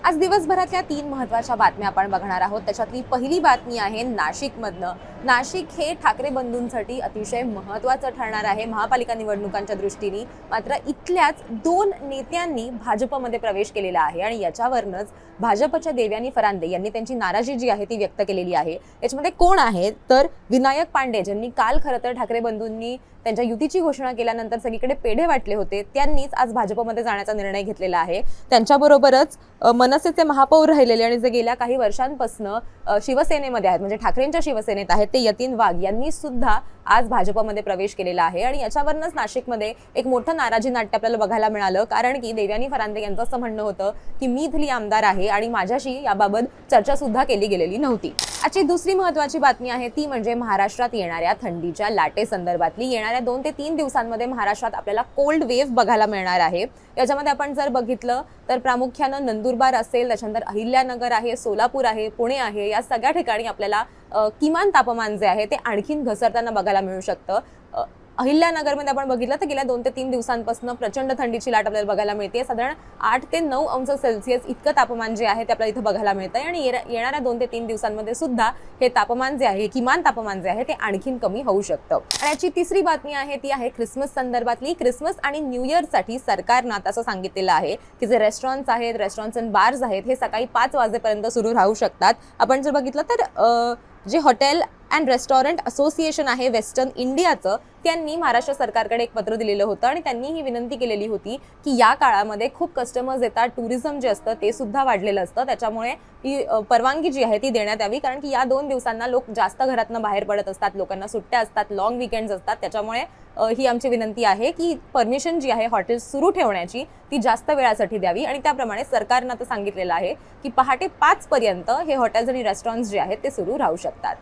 आज दिवसभरातल्या 3 महत्त्वाच्या बातम्या आपण बघणार आहोत. त्याच्यातली पहिली बातमी आहे नाशिकमधनं. नाशिक हे ठाकरे बंधूंसाठी अतिशय महत्त्वाचं ठरणार आहे महापालिका निवडणुकांच्या दृष्टीने. मात्र इथल्याच 2 नेत्यांनी भाजपमध्ये प्रवेश केलेला आहे आणि याच्यावरनंच भाजपच्या देवयानी फरांदे यांनी त्यांची नाराजी जी आहे ती व्यक्त केलेली आहे. याच्यामध्ये कोण आहेत तर विनायक पांडे, ज्यांनी काल खरं तर ठाकरे बंधूंनी त्यांच्या युतीची घोषणा केल्यानंतर सगळीकडे पेढे वाटले होते, त्यांनीच आज भाजपमध्ये जाण्याचा निर्णय घेतलेला आहे. त्यांच्याबरोबरच मनसेचे महापौर राहिलेले आणि जे गेल्या काही वर्षांपासून शिवसेनेमध्ये आहेत, म्हणजे ठाकरेंच्या शिवसेनेत आहेत, ते यतीन वाघ यांनी सुद्धा आज भाजपमध्ये प्रवेश केलेला आहे. आणि याच्यावरनंच नाशिकमध्ये एक मोठं नाराजी नाट्य आपल्याला बघायला मिळालं. कारण की देवयानी फरांदे यांचं असं म्हणणं होतं की मी इथली आमदार आहे आणि माझ्याशी याबाबत चर्चा सुद्धा केली गेलेली नव्हती. आजची दुसरी महत्त्वाची बातमी आहे ती म्हणजे महाराष्ट्रात येणाऱ्या थंडीच्या लाटेसंदर्भातली. येणाऱ्या 2 ते 3 दिवसांमध्ये महाराष्ट्रात आपल्याला कोल्ड वेव्ह बघायला मिळणार आहे. याच्यामध्ये आपण जर बघितलं तर प्रामुख्यानं नंदुरबार असेल, त्याच्यानंतर अहिल्यानगर आहे, सोलापूर आहे, पुणे आहे, या सगळ्या ठिकाणी आपल्याला किमान तापमान जे आहे ते आणखीन घसरताना बघायला मिळू शकतं. अहिल्यानगरमध्ये आपण बघितलं तर गेल्या 2 ते 3 दिवसांपासून प्रचंड थंडीची लाट आपल्याला बघायला मिळते. साधारण 8 ते 9 अंश सेल्सिअस इतकं तापमान जे आहे ते आपल्याला इथं बघायला मिळतंय. आणि येणाऱ्या 2 ते 3 दिवसांमध्ये सुद्धा हे तापमान जे आहे, किमान तापमान जे आहे ते आणखीन कमी होऊ शकतं. आणि याची तिसरी बातमी आहे ती आहे ख्रिसमस संदर्भातली. ख्रिसमस आणि न्यू इयरसाठी सरकारनं आता असं सांगितलेलं आहे की जे रेस्टॉरंट्स आहेत, रेस्टॉरंट्स अँड बार्स आहेत, हे सकाळी 5 वाजेपर्यंत सुरू राहू शकतात. आपण जर बघितलं तर जे हॉटेल अँड रेस्टॉरंट असोसिएशन आहे वेस्टर्न इंडियाचं, त्यांनी महाराष्ट्र सरकारकडे एक पत्र दिलेलं होतं आणि त्यांनी ही विनंती केलेली होती की या काळामध्ये खूप कस्टमर्स येतात, टुरिझम जे असतं ते सुद्धा वाढलेलं असतं, त्याच्यामुळे ही परवानगी जी आहे ती देण्यात यावी. कारण की या 2 दिवसांना लोक जास्त घरातनं बाहेर पडत असतात, लोकांना सुट्ट्या असतात, लॉंग वीकेंड्स असतात, त्याच्यामुळे ही आमची विनंती आहे की परमिशन जी आहे हॉटेल सुरू ठेवण्याची ती जास्त वेळासाठी द्यावी. आणि त्याप्रमाणे सरकारनं आता सांगितलेलं आहे की पहाटे 5 पर्यंत हे हॉटेल्स आणि रेस्टॉरंट्स जे आहेत ते सुरू राहू शकतात.